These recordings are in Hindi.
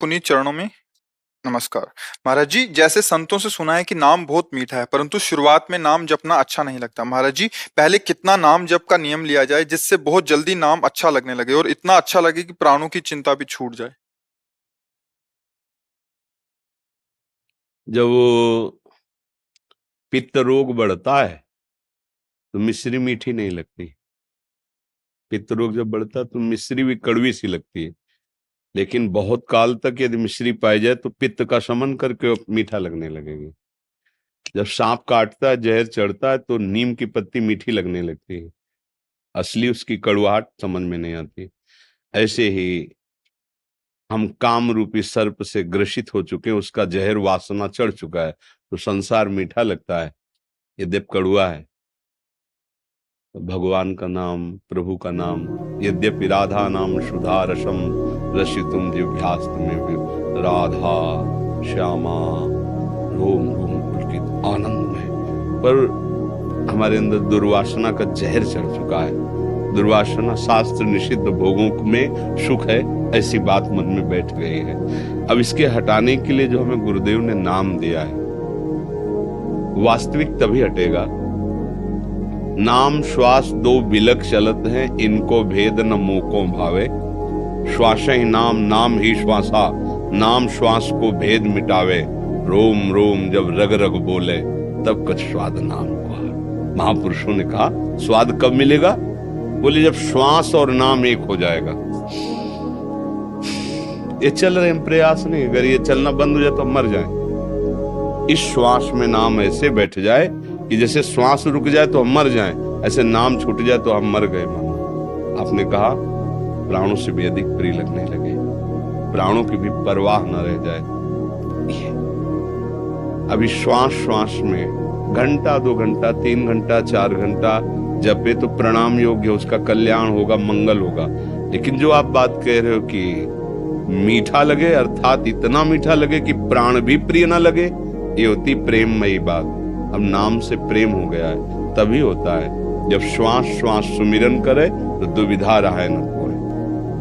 पुनीत चरणों में नमस्कार। महाराज जी, जैसे संतों से सुना है कि नाम बहुत मीठा है, परंतु शुरुआत में नाम जपना अच्छा नहीं लगता। महाराज जी, पहले कितना नाम जप का नियम लिया जाए जिससे बहुत जल्दी नाम अच्छा लगने लगे और इतना अच्छा लगे कि प्राणों की चिंता भी छूट जाए। जब वो पित्त रोग बढ़ता है तो मिश्री मीठी नहीं लगती। पित्त रोग जब बढ़ता है तो मिश्री भी कड़वी सी लगती है, लेकिन बहुत काल तक यदि मिश्री पाई जाए तो पित्त का शमन करके वो मीठा लगने लगेगी। जब सांप काटता है, जहर चढ़ता है तो नीम की पत्ती मीठी लगने लगती है, असली उसकी कड़वाहट समझ में नहीं आती। ऐसे ही हम काम रूपी सर्प से ग्रसित हो चुके हैं, उसका जहर वासना चढ़ चुका है, तो संसार मीठा लगता है, यद्यप कड़वा है। भगवान का नाम, प्रभु का नाम, यद्यपि राधा नाम सुधा रसम रसितुम जिह्वास्त में भी, राधा श्यामा रोम रोम पुलकित आनंद में, पर हमारे अंदर दुर्वासना का जहर चढ़ चुका है। दुर्वासना शास्त्र निषिद्ध भोगों में सुख है, ऐसी बात मन में बैठ गई है। अब इसके हटाने के लिए जो हमें गुरुदेव ने नाम दिया है, वास्तविक तभी हटेगा। नाम श्वास दो बिलक चलत हैं, इनको भेद न मोको भावे। श्वास ही नाम, नाम ही श्वासा, नाम श्वास को भेद मिटावे। रोम रोम जब रग रग बोले, तब कुछ स्वाद नाम को। महापुरुषों ने कहा स्वाद कब मिलेगा? बोले जब श्वास और नाम एक हो जाएगा। ये चल रहे हैं प्रयास नहीं, अगर ये चलना बंद हो जाए तो हम मर जाएं। इस श्वास में नाम ऐसे बैठ जाए कि जैसे श्वास रुक जाए तो हम मर जाएं, ऐसे नाम छूट जाए तो हम मर गए। मानो आपने कहा प्राणों से भी अधिक प्रिय लगने लगे, प्राणों की भी परवाह न रह जाए। अभी श्वास श्वास में घंटा, 2 घंटा, 3 घंटा, 4 घंटा जपे तो प्रणाम योग्य, उसका कल्याण होगा, मंगल होगा। लेकिन जो आप बात कह रहे हो कि मीठा लगे, अर्थात इतना मीठा लगे कि प्राण भी प्रिय ना लगे, ये होती प्रेममयी बात। अब नाम से प्रेम हो गया है, तभी होता है जब श्वास श्वास सुमिरन करे तो दुविधा रहे न कोई।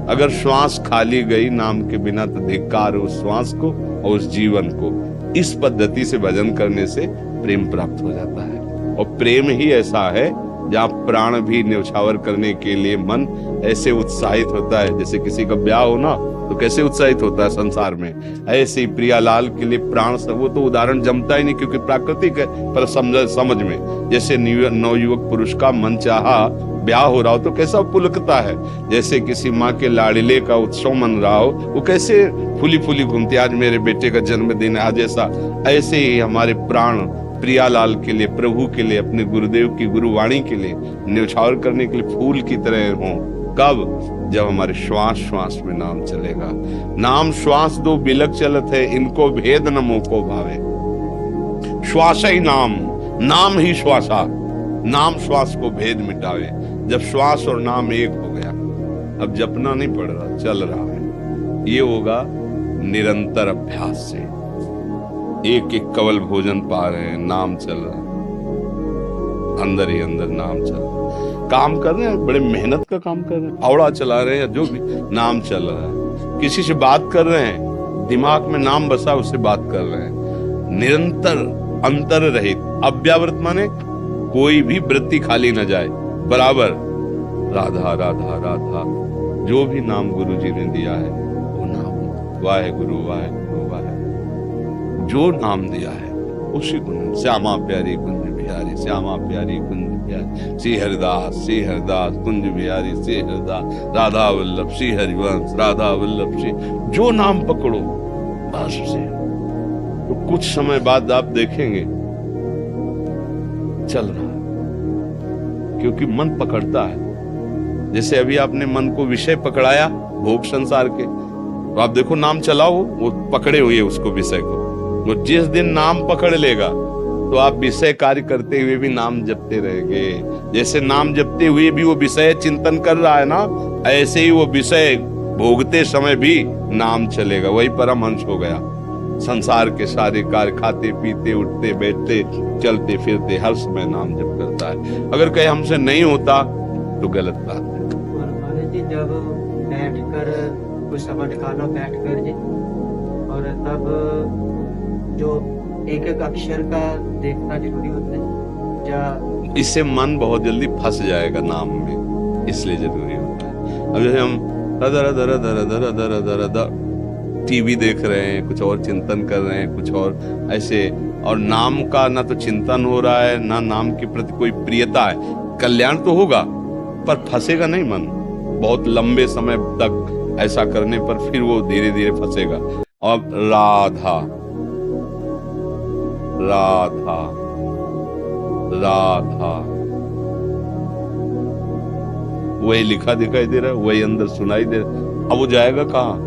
अगर श्वास खाली गई नाम के बिना तो धिक्कार उस श्वास को और उस जीवन को। इस पद्धति से भजन करने से प्रेम प्राप्त हो जाता है, और प्रेम ही ऐसा है जहाँ प्राण भी न्यौछावर करने के लिए मन ऐसे उत्साहित होता है। जैसे किसी का ब्याह हो ना तो कैसे उत्साहित होता है संसार में, ऐसे ही प्रियालाल के लिए प्राण सब। वो तो उदाहरण जमता ही नहीं क्योंकि प्राकृतिक है, पर समझ में जैसे नवयुवक पुरुष का मन चाहा ब्याह हो रहा हो तो कैसा पुलकता है। जैसे किसी माँ के लाडले का उत्सव मन रहा हो, वो कैसे फूली फूली घूमती, आज मेरे बेटे का जन्मदिन है आज ऐसा। ऐसे ही हमारे प्राण प्रियालाल के लिए, प्रभु के लिए, अपने गुरुदेव की गुरुवाणी के लिए न्यौछावर करने के लिए फूल की तरह हों। कब? जब हमारे श्वास श्वास में नाम चलेगा। नाम श्वास दो बिलक चलत है, इनको भेद न मोको भावे। श्वास ही नाम, नाम ही श्वासा, नाम श्वास को भेद मिटावे। जब श्वास और नाम एक हो गया, अब जपना नहीं पड़ रहा, चल रहा है। ये होगा निरंतर अभ्यास से। एक एक कवल भोजन पा रहे हैं, नाम चल रहा है, अंदर ही अंदर नाम चल रहा है। काम कर रहे हैं, बड़े मेहनत का काम कर रहे हैं, फावड़ा चला रहे हैं, जो भी नाम चल रहा है। किसी से बात कर रहे हैं, दिमाग में नाम बसा, उससे बात कर रहे हैं। निरंतर अंतर रहित, अव्यावृत माने कोई भी वृत्ति खाली न जाए, बराबर राधा राधा राधा। जो भी नाम गुरु जी ने दिया है वो नाम, वाहे गुरु वाहे गुरु वाहे, जो नाम दिया है उसी को। श्यामा प्यारी कुंज बिहारी, श्यामा प्यारी कुंज बिहारी, श्री हरिदास, श्री हरिदास कुंज बिहारी, श्री हरिदास, राधा वल्लभ, श्री हरिवंश, राधा वल्लभ, श्री। जो नाम पकड़ो बस से, तो कुछ समय बाद आप देखेंगे चल रहा है, क्योंकि मन पकड़ता है। जैसे अभी आपने मन को विषय पकड़ाया भोग संसार के, तो आप देखो नाम चलाओ, वो पकड़े हुए उसको, विषय को। वो जिस दिन नाम पकड़ लेगा तो आप विषय कार्य करते हुए भी नाम जपते रहेंगे। जैसे नाम जपते हुए भी वो विषय चिंतन कर रहा है ना, ऐसे ही वो विषय भोगते समय भी नाम चलेगा। वही परमहंस हो गया। संसार के सारे कार्य, खाते पीते उठते बैठते चलते फिरते, हर समय नाम जप करता है। अगर कहीं हमसे नहीं होता तो गलत बात है। और महाराज जी जब बैठकर कुछ समय निकालो, बैठकर जी मतलब जो एक एक अक्षर का देखना जरूरी होता है या इससे मन बहुत जल्दी फंस जाएगा नाम में, इसलिए जरूरी होता है। अब जैसे हम दर दर दर दर दर दर दर टीवी देख रहे हैं, कुछ और चिंतन कर रहे हैं, कुछ और ऐसे, और नाम का ना तो चिंतन हो रहा है, ना नाम के प्रति कोई प्रियता है। कल्याण तो होगा पर फंसेगा नहीं मन, बहुत लंबे समय तक ऐसा करने पर फिर वो धीरे धीरे फंसेगा। और राधा राधा राधा वही लिखा दिखाई दे रहा है, वही अंदर सुनाई दे रहा है। अब वो जाएगा कहाँ?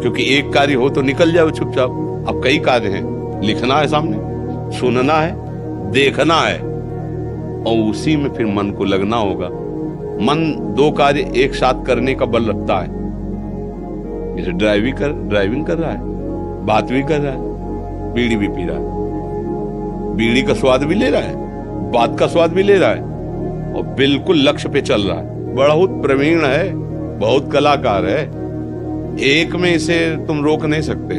क्योंकि एक कार्य हो तो निकल जाओ चुपचाप। अब कई कार्य हैं, लिखना है सामने, सुनना है, देखना है, और उसी में फिर मन को लगना होगा। मन दो कार्य एक साथ करने का बल रखता है। जैसे ड्राइविंग कर रहा है, बात भी कर रहा है, बीड़ी भी पी रहा है, बीड़ी का स्वाद भी ले रहा है, बात का स्वाद भी ले रहा है, और बिल्कुल लक्ष्य पे चल रहा है। बहुत प्रवीण है, बहुत कलाकार है, एक में इसे तुम रोक नहीं सकते।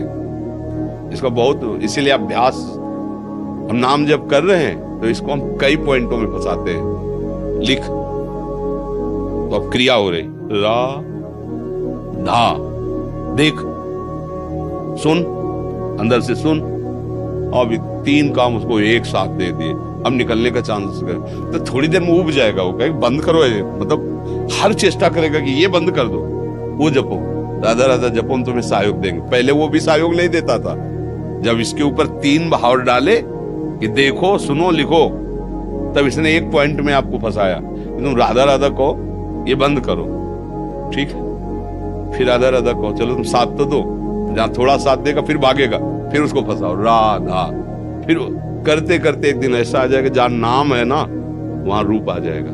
इसका बहुत, इसीलिए अभ्यास, हम नाम जब कर रहे हैं तो इसको हम कई पॉइंटों में फंसाते हैं। लिख तो अब क्रिया हो रही, रा धा, देख, सुन, अंदर से सुन, अब तीन काम उसको एक साथ दे दिए। अब निकलने का चांस कर, तो थोड़ी देर में उब जाएगा, वो कहेगा बंद करो, मतलब हर चेष्टा करेगा कि ये बंद कर दो। वो जपो, राधा राधा जपो, हम तुम्हें सहयोग देंगे। पहले वो भी सहयोग नहीं देता था। जब इसके ऊपर तीन बहाव डाले कि देखो, सुनो, लिखो, तब इसने एक पॉइंट में आपको फंसाया कि तुम राधा राधा कहो, ये बंद करो, ठीक है। फिर राधा राधा कहो, चलो तुम साथ तो दो, जहां थोड़ा साथ देगा फिर भागेगा, फिर उसको फंसाओ, राधा। फिर करते करते एक दिन ऐसा आ जाएगा जहां नाम है ना, वहां रूप आ जाएगा,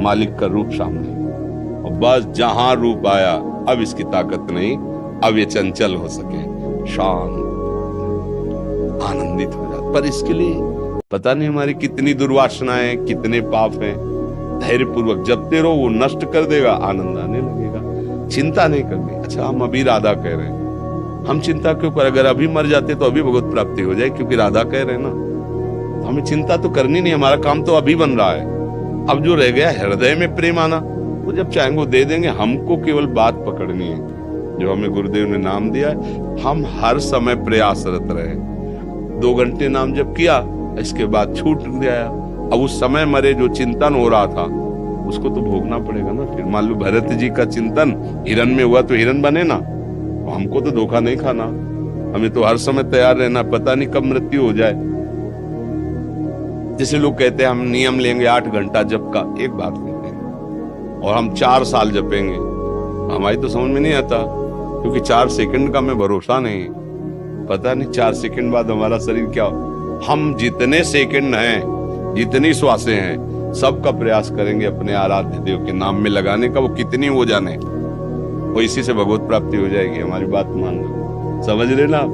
मालिक का रूप सामने। और बस जहां रूप आया, अब इसकी ताकत नहीं, अब ये चंचल हो सके, शांत, आनंदित हो जाता। पर इसके लिए पता नहीं हमारी कितनी दुर्वासनाएं, कितने पाप हैं। धैर्य पूर्वक जपते रहो, वो नष्ट कर देगा, आनंद आने लगेगा। चिंता नहीं करनी। अच्छा, हम अभी राधा कह रहे हैं, हम चिंता क्यों कर? अगर अभी मर जाते तो अभी भगवत प्राप्ति हो जाए, क्योंकि राधा कह रहे हैं ना। तो हमें चिंता तो करनी नहीं, हमारा काम तो अभी बन रहा है। अब जो रह गया हृदय में प्रेम आना, वो जब चाहेंगे वो दे देंगे। हमको केवल बात पकड़नी है, जो हमें गुरुदेव ने नाम दिया है। हम हर समय प्रयासरत रहे। 2 घंटे नाम जप किया, इसके बाद छूट गया। अब उस समय मरे जो चिंतन हो रहा था, उसको तो भोगना पड़ेगा ना। फिर मान लो भरत जी का चिंतन हिरन में हुआ तो हिरन बने ना, तो हमको तो धोखा नहीं खाना। हमें तो हर समय तैयार रहना, पता नहीं कब मृत्यु हो जाए। जैसे लोग कहते हैं हम नियम लेंगे 8 घंटा जप का, एक बात कहते हैं, और हम 4 साल जपेंगे, हमारी तो समझ में नहीं आता, क्योंकि 4 सेकंड का हमें भरोसा नहीं। पता नहीं 4 सेकंड बाद हमारा शरीर क्या हो। हम जितने सेकंड हैं, जितनी श्वासें हैं, सबका प्रयास करेंगे अपने आराध्य देव के नाम में लगाने का। वो कितनी वो जाने, वो इसी से भगवत प्राप्ति हो जाएगी। हमारी बात मान लो, समझ रहे ना आप?